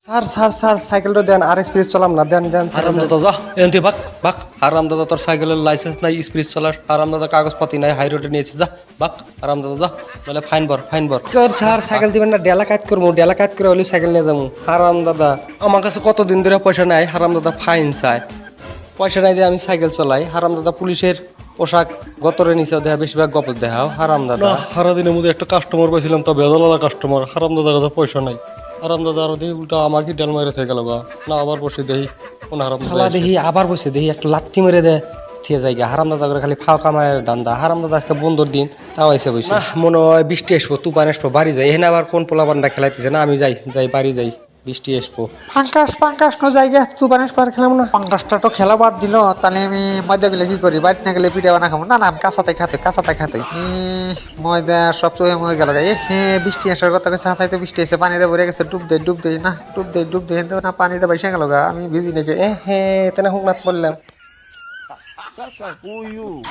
Sir সাইকেলটা দেন, আর speed চালাম না, দেন দেন। হারাম দাদা যা এনতে বাক বাক। হারাম দাদা তোর সাইকেলের লাইসেন্স নাই, স্পিড চালাস। হারাম দাদা কাগজপাতি নাই, হাই রোডে নিয়েছিস, যা বাক। হারাম দাদা যা, নাহলে ফাইন ভর। স্যার সাইকেল দিবেন না, ডেলা কাজ করবো, ডেলা কাজ করে হলে সাইকেল নিয়ে যাবো। হারাম দাদা আমার কাছে কতদিন ধরে পয়সা নাই, হারাম দাদা ফাইন চায়। পয়সা নাই দিয়ে আমি সাইকেল চালাই। হারাম দাদা পুলিশের পোশাক গতরে নিচে দেহা, বেশিরভাগ গপস দেখাও। হারাম দাদা সারাদিনের মধ্যে একটা কাস্টমার পাইছিলাম, তো বেদলালা কাস্টমার। হারাম দাদার কাছে পয়সা নাই। হারাম দাদা আরো দেখি উল্টা আমাকে ডেল মারে থেকে গেল গা। না আবার বসে দেখি কোন হারাম খালা দেখি আবার বসে দেখি একটা লাত্তি মেরে দেয় ঠিক জায়গা। হারাম দাদা করে খালি ফাও কামায় ধান্দা। হারাম দাদা আজকে বন্ধুর দিন, তাও এসে বসে। মনে হয় বৃষ্টি আসবো, তুফান আসবো, বাড়ি যাই। এখানে আবার কোন পোলাপানটা খেলাইতেছে না, আমি যাই বাড়ি যাই, বৃষ্টি আসবো। পাঙ্কাস নো জায়গা চুপানিস পার খেলাম না। পাঙ্কাসটা তো খেলা বাদ দিল, তাহলে আমি ময়দা গেলে কি করি? বাড়িতে না গেলে পিঠা বানা খাবো। না আমি কাঁচাতে খাতে ময়দা সব চোখে ময়ে গেল। বৃষ্টি আসার কথা কইছে, হাসাইতে বৃষ্টি এসে পানিতে ভরে গেছে। ডুব দেই না, ডুব দেই না, পানিতে বাইসে গেল গা। আমি ভিজি নাকি তেনা হুকনাথ বললাম। Sasa huyu